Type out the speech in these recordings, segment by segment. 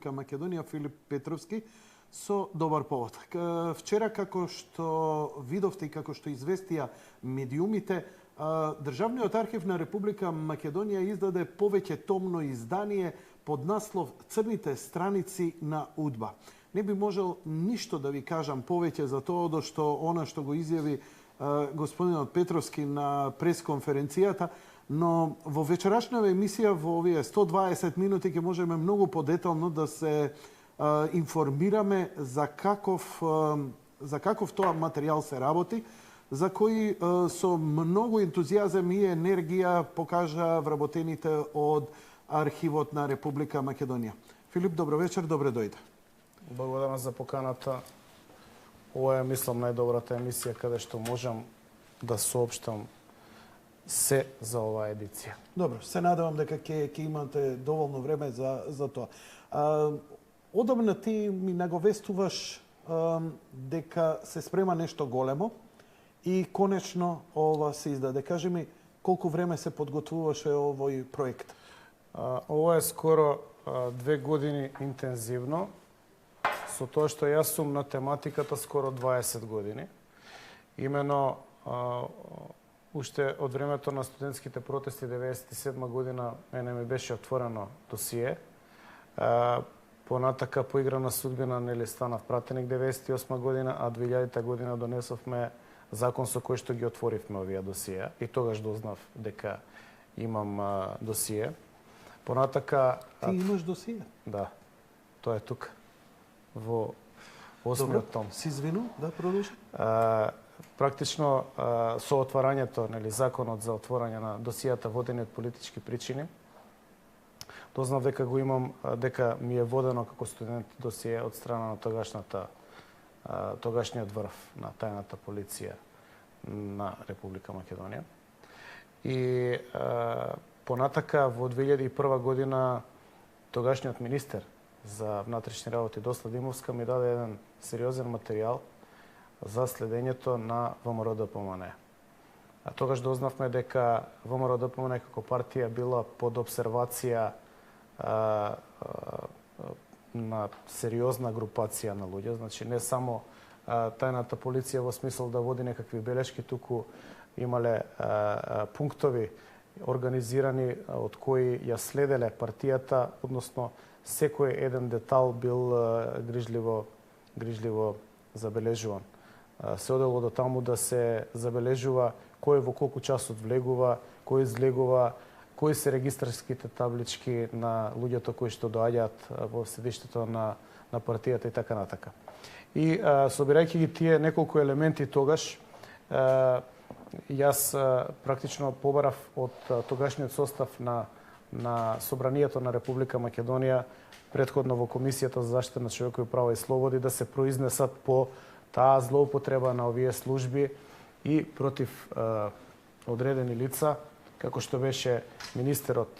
Македонија Филип Петровски со добар повод. Вчера, како што видовте и како што известија медиумите, Државниот архив на Република Македонија издаде повеќе томно издание под наслов Црните страници на УДБА. Не би можел ништо да ви кажам повеќе за тоа, што она што го изјави господинот Петровски на пресконференцијата, но во вечерашната емисија во овие 120 минути ќе можеме многу подетално да се информираме за каков тоа материјал се работи, за кој со многу ентузијазам и енергија покажа вработените од Архивот на Република Македонија. Филип, добро вечер, добре дојде. Благодарам за поканата. Ова е, мислам, најдобрата емисија каде што можам да соопштам се за оваа едиција. Добро, се надевам дека ќе имате доволно време за тоа. Одамна ти ми наговестуваш дека се спрема нешто големо и конечно ова се издаде. Кажи ми, колку време се подготвуваше овој проект? Ова е скоро 2 години интензивно, со тоа што јас сум на тематиката скоро 20 години. Имено, уште од времето на студентските протести 1997 година мене ми беше отворено досие. Понатака поиграна судбина нели станав пратеник 1998 година, а 2000 година донесовме закон со кој што ги отворивме овие досија и тогаш дознав дека имам досие. Понатака... Ти имаш досие? Да. Тоа е тука. Во 8-миот том. Си извину, да продолжи. Практично со отварањето, нели, законот за отворање на досијата водени од политички причини, дознав дека го имам, дека ми е водено како студент досие од страна на тогашниот врв на тајната полиција на Република Македонија. И понатака во 2001 година тогашниот министер за внатрешни работи Досла Димовска ми даде еден сериозен материјал за следењето на ВМРО-ДПМН. А тогаш дознавме дека ВМРО-ДПМН како партија била под обсервација на сериозна групација на луѓе, значи не само тајната полиција во смисол да води некакви белешки, туку имале пунктови организирани од кои ја следеле партијата, односно секој еден детал бил грижливо забележуван. Се одело до таму да се забележува кој во колку часот влегува, кој излегува, кои се регистарските таблички на луѓето кои што доаѓаат во седиштето на партијата и така натака. И собирајќи ги тие неколку елементи тогаш, јас практично побарав од тогашниот состав на Собранието на Република Македонија, претходно во Комисијата за заштита на човекови права и слободи, да се произнесат по таа злоупотреба на овие служби и против одредени лица, како што беше министерот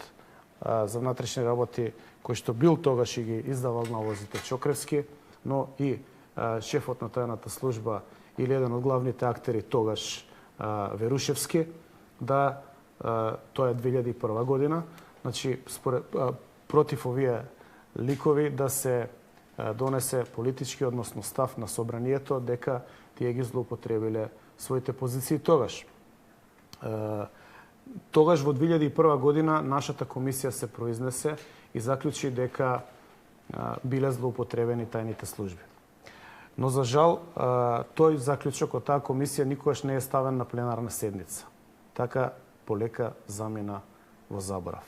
за внатрешни работи, кој што бил тогаш и ги издавал налозите Чокревски, но и шефот на тајната служба или еден од главните актери тогаш Верушевски, да тоа е 2001 година, значи против овие ликови да се донесе политички, односно став на Собранието дека тие ги злоупотребиле своите позиции тогаш. Тогаш во 2001 година нашата комисија се произнесе и заклучи дека биле злоупотребени тајните служби. Но за жал, тој заклучок од таа комисија никогаш не е ставен на пленарна седница. Така полека замина во заборав.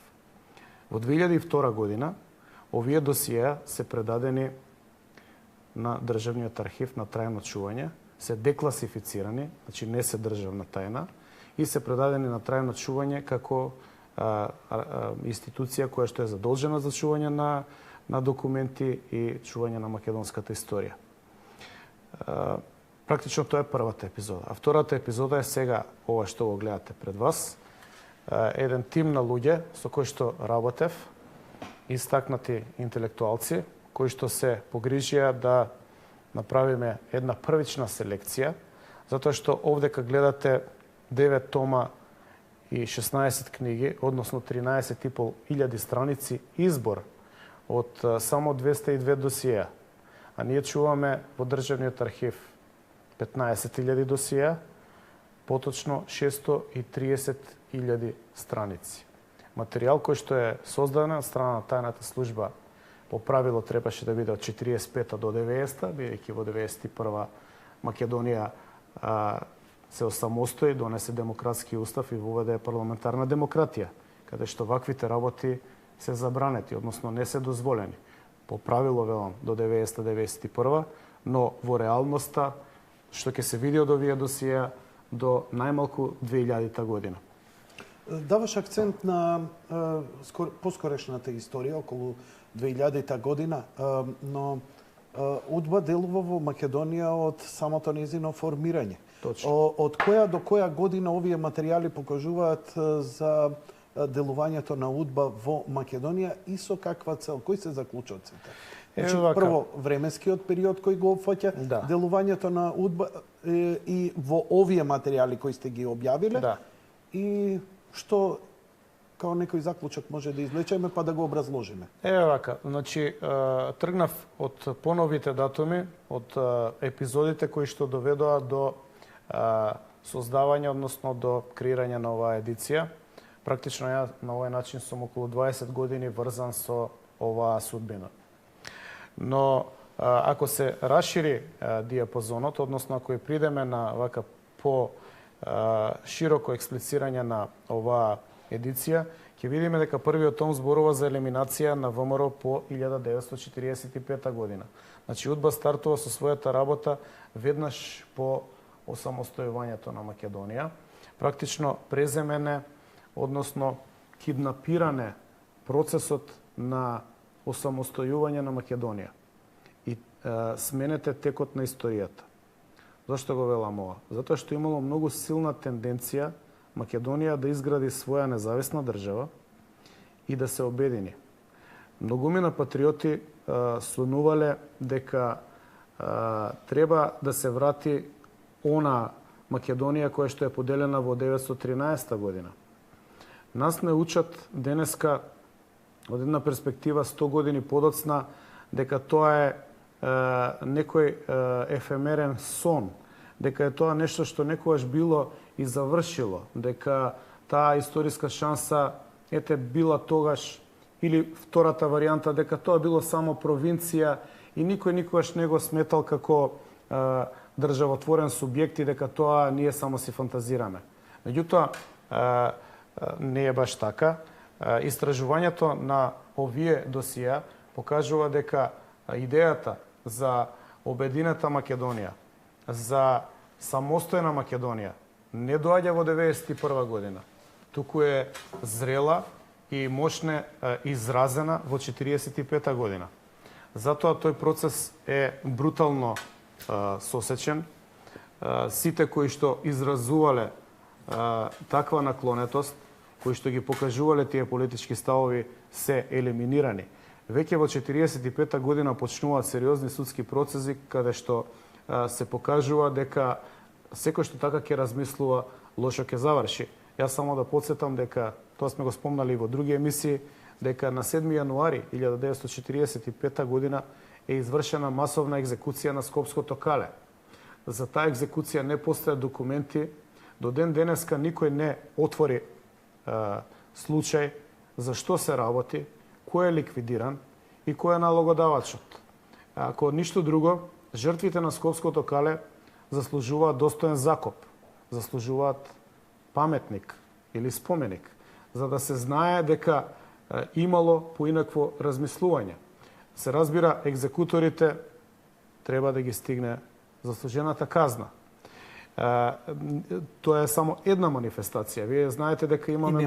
Во 2002 година овие досија се предадени на Државниот архив на трајно чување, се декласифицирани, значи не се државна тајна, и се предадени на трајно чување како институција која што е задолжена за чување на документи и чување на македонската историја. Практично тоа е првата епизода. А втората епизода е сега ова што го гледате пред вас. Еден тим на луѓе со кои што работев, истакнати интелектуалци, кои што се погрижија да направиме една првична селекција, затоа што овдека гледате 9 тома и 16 книги, односно 13.500 страници избор од само 202 досиеа, а ние чуваме во Државниот архив 15.000 досиеа, поточно 630.000 страници. Материјал кој што е создаден од страна на тајната служба по правило требаше да биде од 45 до 90, бидејќи во 91 Македонија се осамостои, донесе демократски устав и воведе парламентарна демократија, каде што ваквите работи се забранети, односно не се дозволени. По правило, велам, до 90-91, но во реалноста, што ќе се види од овие досиеа, до најмалку 2000 година. Даваш акцент на поскорешната историја, околу 2000 година, но УДБА делува во Македонија од самото незино формирање. Точно. Од која до која година овие материјали покажуваат за делувањето на УДБА во Македонија и со каква цел? Кои се заклучоците? Значи, прво, временскиот период кој го опфаќа делувањето на УДБА и во овие материјали кои сте ги објавиле, и што као некој заклучок може да извлечеме па да го образложиме. Еве вака, значи тргнав од поновите датуми, од епизодите кои што доведоа до создавање, односно до креирање на оваа едиција. Практично ја на овој начин сум околу 20 години врзан со оваа судбина. Но ако се расшири диапазонот, односно ако и придеме на вака по широко експлицирање на оваа едиција, ќе видиме дека првиот том зборува за елиминација на ВМРО по 1945 година. Значи УДБА стартува со својата работа веднаш по осамостојувањето на Македонија. Практично преземене, односно киднапиране процесот на осамостојување на Македонија и сменете текот на историјата. Зашто го велам ова? Затоа што имало многу силна тенденција Македонија да изгради своја независна држава и да се обедини. Многумина патриоти сонувале дека треба да се врати она Македонија која што е поделена во 1913 година. Нас не учат денеска од една перспектива 100 години подоцна дека тоа е некој ефемерен сон, дека е тоа нешто што некогаш било и завршило, дека таа историска шанса била тогаш, или втората варијанта дека тоа било само провинција и никој никогаш не го сметал како државотворен субјект и дека тоа ние само си фантазираме. Меѓутоа, не е баш така. Истражувањето на овие досија покажува дека идејата за обединета Македонија, за самостојна Македонија, не доаѓа во 1991 година. Туку е зрела и мощне изразена во 1945 година. Затоа тој процес е брутално сосечен. Сите кои што изразувале таква наклонетост, кои што ги покажувале тие политички ставови, се елиминирани. Веќе во 1945 година почнуваат сериозни судски процеси каде што се покажува дека секој што така ќе размислува, лошо ќе заврши. Јас само да подсетам дека, тоа сме го спомнали и во други емисии, дека на 7 јануари 1945 година е извршена масовна екзекуција на Скопското кале. За таа екзекуција не постојат документи. До ден денеска никој не отвори случај за што се работи, кој е ликвидиран и кој е налогодавачот. Ако ништо друго, жртвите на Скопското кале заслужуваат достоен закоп, заслужуваат паметник или споменик, за да се знае дека имало поинакво размислување. Се разбира, екзекуторите треба да ги стигне заслужената казна. Тоа е само една манифестација. Вие знаете дека имаме